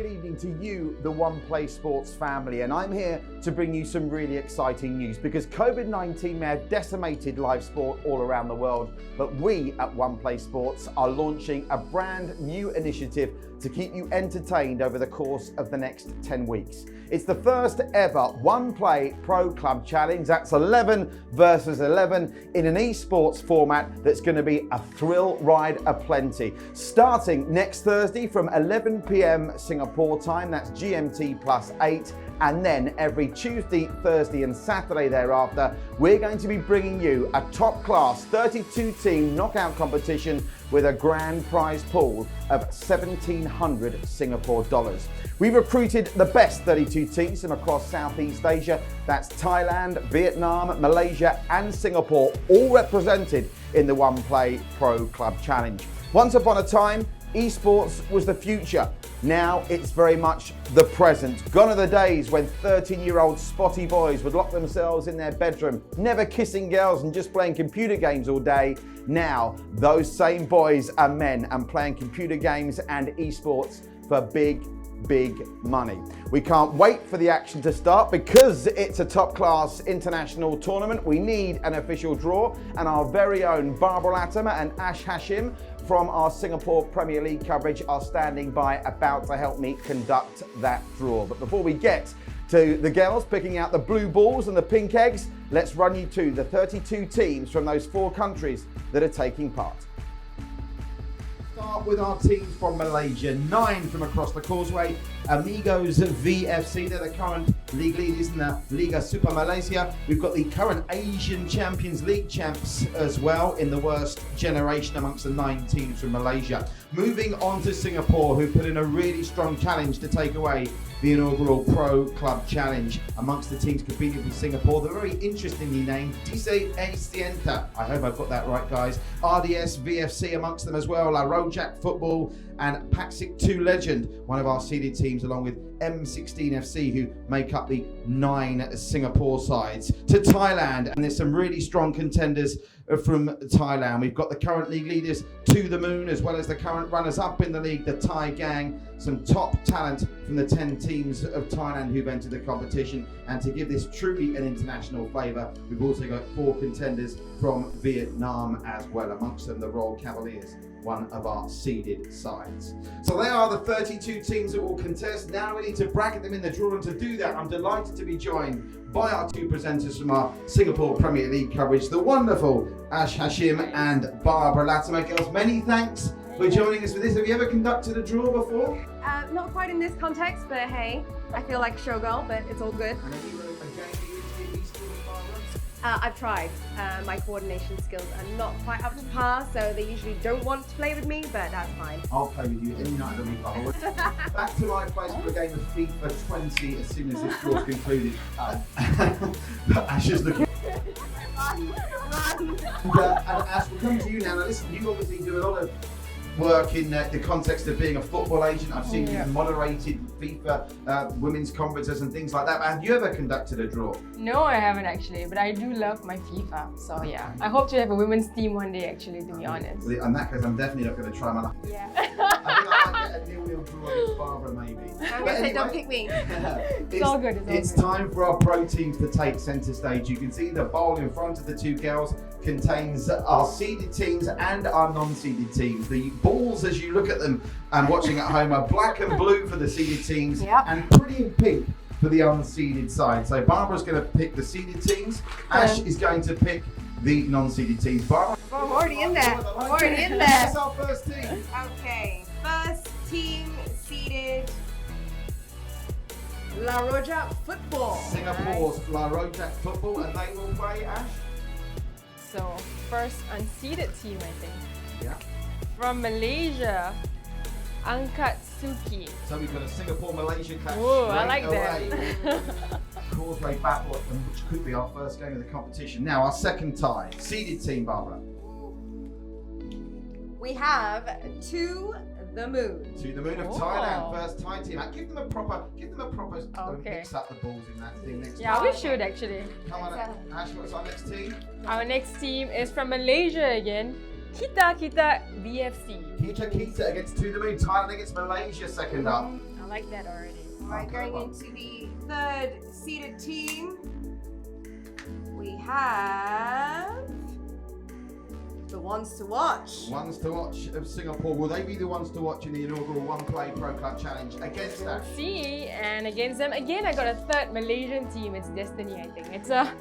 evening to you, the One Play Sports family, and I'm here to bring you some really exciting news because COVID-19 may have decimated live sport all around the world, but we at One Play Sports are launching a brand new initiative to keep you entertained over the course of the next 10 weeks. It's the first ever One Play Pro Club Challenge. That's 11 versus 11 in an esports format that's going to be a thrill ride aplenty. Starting next Thursday from 11 p.m. Singapore time, that's GMT +8, and then every Tuesday, Thursday and Saturday thereafter, we're going to be bringing you a top class 32-team knockout competition with a grand prize pool of 1,700 Singapore dollars. We recruited the best 32 teams from across Southeast Asia. That's Thailand, Vietnam, Malaysia and Singapore, all represented in the One Play Pro Club Challenge. Once upon a time, esports was the future. Now it's very much the present. Gone are the days when 13-year-old spotty boys would lock themselves in their bedroom, never kissing girls and just playing computer games all day. Now, those same boys are men and playing computer games and esports for big money. We can't wait for the action to start because it's a top-class international tournament. We need an official draw, and our very own Barbara Latimer and Ash Hashim from our Singapore Premier League coverage are standing by about to help me conduct that draw. But before we get to the girls picking out the blue balls and the pink eggs, let's run you to the 32 teams from those 4 countries that are taking part. Start with our teams from Malaysia, 9 from across the causeway. Amigos VFC, they're the current league leaders in the Liga Super Malaysia. We've got the current Asian Champions League champs as well in the worst generation amongst the 9 teams from Malaysia. Moving on to Singapore, who put in a really strong challenge to take away the inaugural Pro Club Challenge. Amongst the teams competing for Singapore, they're very interestingly named Dice Asienta. I hope I've got that right, guys. RDS VFC amongst them as well, La Rojak Football and Paxic 2 Legend, one of our seeded teams, along with M16 FC, who make up the 9 Singapore sides. To Thailand, and there's some really strong contenders from Thailand. We've got the current league leaders To The Moon, as well as the current runners-up in the league, the Thai Gang. Some top talent from the 10 teams of Thailand who've entered the competition. And to give this truly an international flavour, we've also got 4 contenders from Vietnam as well, amongst them the Royal Cavaliers, one of our seeded sides. So they are the 32 teams that will contest. Now we need to bracket them in the draw, and to do that, I'm delighted to be joined by our 2 presenters from our Singapore Premier League coverage, the wonderful Ash Hashim and Barbara Latimer. Girls, many thanks for joining us for this. Have you ever conducted a draw before? Not quite in this context, but hey, I feel like a showgirl, but it's all good. And have you a game in esports, Barbara? I've tried. My coordination skills are not quite up to par, so they usually don't want to play with me, but that's fine. I'll play with you any night of the week, Barbara. Back to my place for a game of FIFA 20 as soon as this draw's concluded. Ash is looking. And Ash, we'll come to you now. Now listen, you obviously do a lot of work in the context of being a football agent. I've seen you moderated FIFA women's conferences and things like that. But have you ever conducted a draw? No, I haven't actually, but I do love my FIFA. So yeah, I hope to have a women's team one day actually, to be honest. Well, in that case, I'm definitely not going to try my luck. Yeah. I think I might get a 0-0 draw against Barbara maybe. I'm going to say don't pick me. It's all good. It's time for our pro teams to take centre stage. You can see the bowl in front of the 2 girls contains our seeded teams and our non-seeded teams. The balls, as you look at them and watching at home, are black and blue for the seeded teams and pretty in pink for the unseeded side. So Barbara's going to pick the seeded teams. Ash is going to pick the non-seeded teams. Barbara? I'm already in there. I'm already in there. That's our first team. Okay, first team seeded La Rojak Football. Singapore's La Rojak Football, and they will play, Ash? So first unseeded team, I think. Yeah. From Malaysia, Angkat Suki. So we've got a Singapore-Malaysia clash. Whoa, I like that. Causeway battle, which could be our first game of the competition. Now, our second tie. Seeded team, Barbara. We have To The Moon. To The Moon of Thailand, first Thai team. Give them a proper, don't mix up the balls in that thing next Yeah, time. we should actually. Come on, Ash, what's our next team? Our next team is from Malaysia again, Kita VFC. Kita against To The Moon. Thailand against Malaysia second up. I like that already. Alright, going into the third seeded team, we have the ones to watch. Ones to watch of Singapore. Will they be the ones to watch in the inaugural One Play Pro Club Challenge against that? See, and against them again, I got a third Malaysian team. It's Destiny, I think. It's a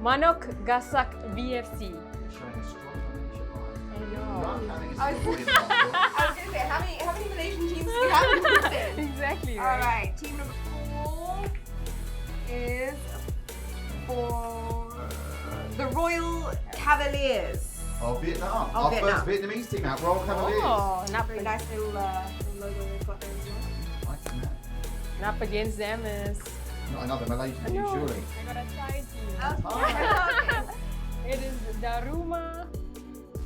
Manok Gasak VFC. Showing a strong Malaysian line. I know. Run having a I was- Singaporean passport. I was gonna say, how many Malaysian teams do we have in this thing? Exactly. Right. Alright, team number 4 is for the Royal Cavaliers. Of Vietnam. Of Our Vietnam. first Vietnamese team out, Royal Cavaliers. Oh, Very nice little logo they've got there as well. Like that. and up against them is. Not another Malaysian team, No, surely. I got a Thai team. Okay. It is Daruma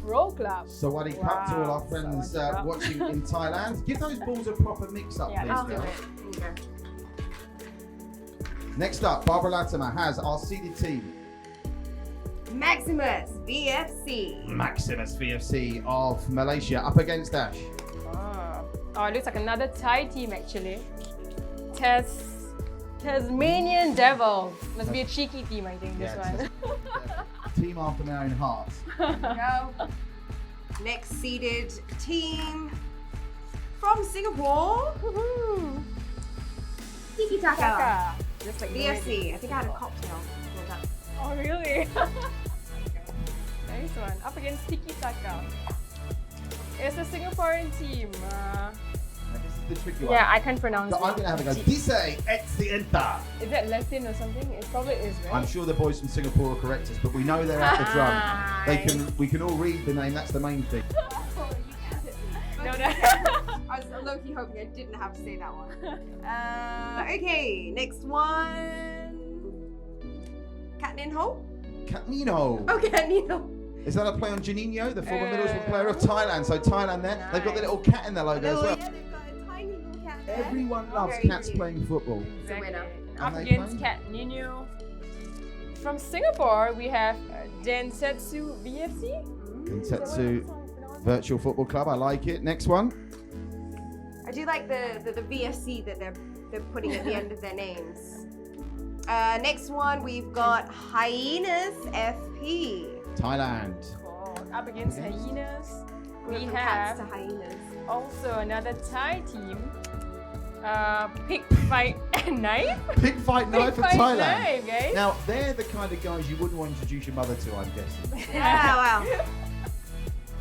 Row Club. Sawadee Cup to all our Wow, friends Sawadee Cup. watching in Thailand. Give those balls a proper mix up, Yeah, please. let's do girls. it. Okay. Next up, Barbara Latimer has our seeded team. Maximus VFC. Maximus VFC of Malaysia up against Ash. Oh, it looks like another Thai team actually. Tasmanian Devils. Must be a cheeky team, I think, this Yeah, one. Team after my own heart. Go. Next seeded team from Singapore. Woohoo! Tiki Taka. Taka. Just like VFC. I think I had a cocktail for that. Oh, really? Nice one. Up against Tiki Taka. It's a Singaporean team. Now, this is the tricky one. Yeah, I can't pronounce So it. I'm going to have a go. Dice Excienta. Is that Latin or something? It probably is, right? I'm sure the boys from Singapore will correct us, but we know they're at the drum. We can all read the name. That's the main thing. No, no. I was low-key hoping I didn't have to say that one. Okay, next one. Cat Ho? Catnino. Oh, Cat Ho. Is that a play on Janino, the former Middlesbrough player of Ooh. Thailand? So Thailand there. They've got the little cat in their logo as well. Yeah, they've got a tiny little cat there. Everyone loves Very cats cute. playing football. It's a winner. Up And they against play? Cat Nino. From Singapore, we have Densetsu VFC. Densetsu Virtual Football Club. I like it. Next one. I do like the VFC that they're putting at the end of their names. Next one, we've got Hyenas FP. Thailand. Oh, up against Hyenas. We Went from cats have to hyenas. also another Thai team. Pig Fight Knife. Pig Fight Knife Pig of Fight Thailand. Knife, guys. Now, they're the kind of guys you wouldn't want to introduce your mother to, I'm guessing. Yeah, well.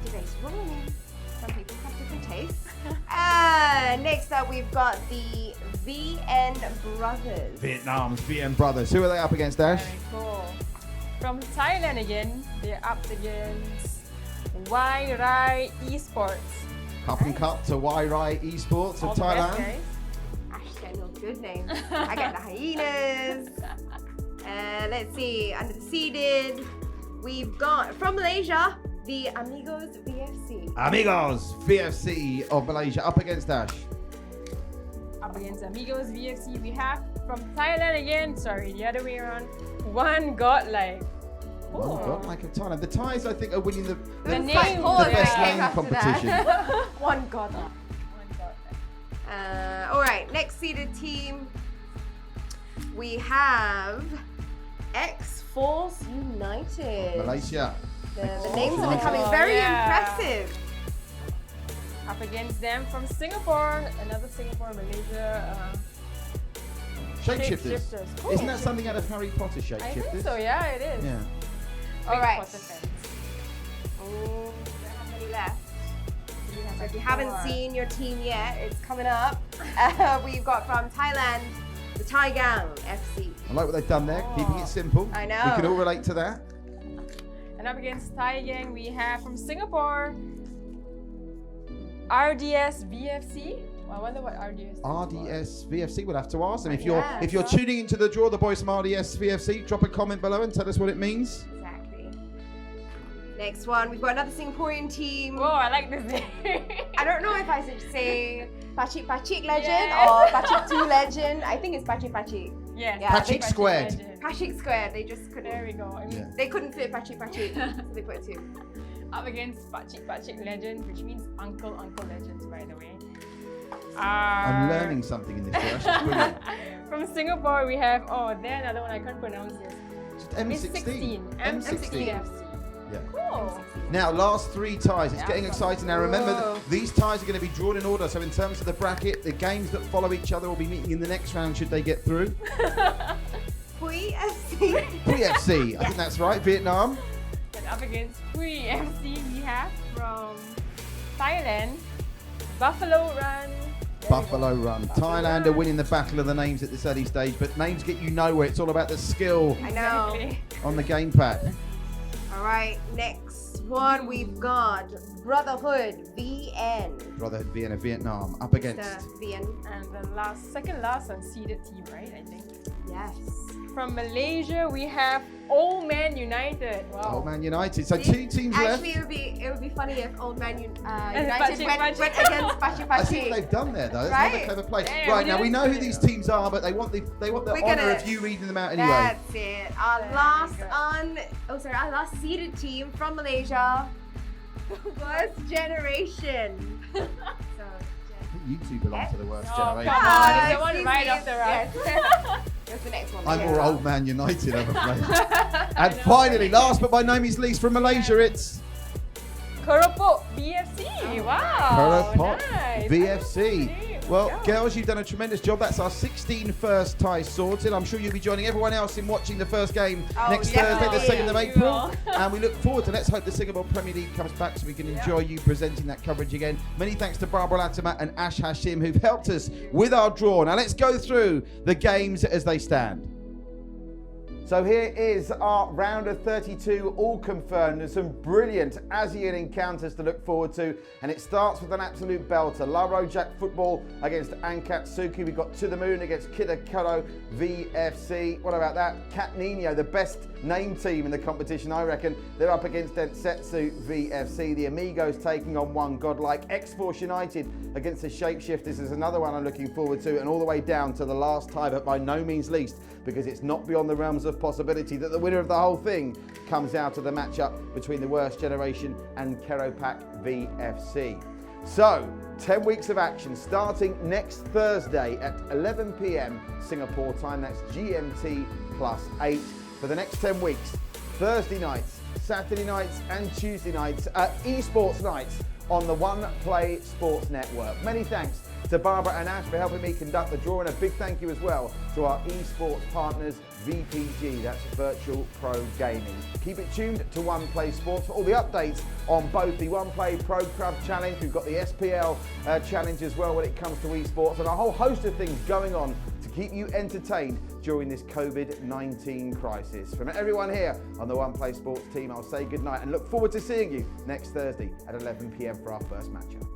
Debatable. Some people have different tastes. Next up, we've got the VN Brothers. Vietnam's VM Brothers. Who are they up against, Ash? Very cool. From Thailand again, they're up against Y Rai Esports. Cup and Cup to Y Rai Esports All of the best, Thailand. guys. Ash getting all good names. I get the hyenas. Let's see, under the seeded, we've got from Malaysia the Amigos VFC. Amigos VFC of Malaysia up against Ash. Up against Amigos VFC, we have from Thailand again. Sorry, the other way around. One God Like. Oh, God, like of Thailand. The Thais, I think, are winning the name- the best yeah. name competition. One God. One God Like. All right, next seeded team, we have X-Force United. Malaysia. The names are United. becoming very Yeah. impressive. Up against them from Singapore, another Singapore, Malaysia. Shapeshifters. Cool. Isn't that something out of Harry Potter, I think Shapeshifters? so, yeah, it is. Yeah. Big All right. Potter fans. Oh, don't have many left. We have So if you like haven't 4. seen your team yet, it's coming up. We've got from Thailand, the Thai Gang FC. I like what they've done there, keeping it simple. I know. We can all relate to that. And up against Thai Gang, we have from Singapore, RDS VFC. Well, I wonder what RDS stands for. RDS VFC, we'll have to ask them. If Yeah, you're so- tuning into the draw, the boys from RDS VFC, drop a comment below and tell us what it means. Exactly. Next one, we've got another Singaporean team. Whoa, I like this name. I don't know if I should say Pachik Pachik legend Yes. or Pachik 2 legend. I think it's Pachik Pachik. Yeah, Yeah, Patrick they- Squared. Legend. Pachik Square, they just There couldn't. we go. I mean, Yeah. They couldn't fit Pachik Pachik, so they put 2. up against Pakcik Legends, which means Uncle Legends, by the way. I'm learning something in this year. That's just brilliant. From Singapore, we have, another one, I can't pronounce this. Just M16. M16 FC. Yeah. Cool. Now, last 3 ties. It's Yeah. getting exciting. Now, remember, Whoa. these ties are going to be drawn in order. So, in terms of the bracket, the games that follow each other will be meeting in the next round should they get through. Pui FC. Pui FC, I think that's right. Vietnam. And up against Pui FC, we have from Thailand, Buffalo Run. Buffalo Run. Thailand are winning the battle of the names at this early stage, but names get you nowhere. It's all about the skill I know. Exactly. on the gamepad. All right, next one we've got Brotherhood VN. Brotherhood Vienna, Vietnam, up against. Mr. VN. And the second last unseeded team, right? I think. Yes. From Malaysia, we have Old Man United. Wow. Old Man United. So, See, 2 teams Actually, left. it would be funny if Old Man United Pakcik. went against Pakcik. I see what they've done there, though. That's Right? another clever play. Yeah, Right, we now we didn't know who do these it. teams are, but they want the We're honour gonna- of you reading them out anyway. That's it. Our There last you go. our last seeded team from Malaysia. First generation. So, You two belong to the worst Oh, generation. come on. Ah, It's the one excuse right me. after us. Yes. That's the next one. I'm Yeah. more Old Man United, I'm afraid. And finally, last but by no means least, from Malaysia, it's Keropok BFC. Wow. Keropok Nice. VFC. Well, Yeah. girls, you've done a tremendous job. That's our 16 first ties sorted. I'm sure you'll be joining everyone else in watching the first game Oh, next definitely. Thursday, the 2nd of We April. will. And we look forward to, let's hope the Singapore Premier League comes back so we can enjoy you presenting that coverage again. Many thanks to Barbara Latimer and Ash Hashim who've helped us with our draw. Now let's go through the games as they stand. So here is our round of 32, all confirmed. There's some brilliant ASEAN encounters to look forward to, and it starts with an absolute belter. La Rojak football against Ankatsuki. We've got To The Moon against Kitakoro VFC. What about that? Cat Nino, the best named team in the competition, I reckon. They're up against Densetsu VFC. The Amigos taking on One Godlike. X-Force United against the Shapeshifters is another one I'm looking forward to, and all the way down to the last tie, but by no means least, because it's not beyond the realms of possibility that the winner of the whole thing comes out of the matchup between the Worst Generation and Keropak VFC. So, 10 weeks of action starting next Thursday at 11 p.m. Singapore time. That's GMT +8 for the next 10 weeks. Thursday nights, Saturday nights and Tuesday nights at esports nights on the One Play Sports Network. Many thanks to Barbara and Ash for helping me conduct the draw, and a big thank you as well to our esports partners, VPG, that's Virtual Pro Gaming. Keep it tuned to One Play Sports for all the updates on both the One Play Pro Club Challenge, we've got the SPL Challenge as well when it comes to esports, and a whole host of things going on to keep you entertained during this COVID-19 crisis. From everyone here on the One Play Sports team, I'll say goodnight and look forward to seeing you next Thursday at 11 p.m. for our first matchup.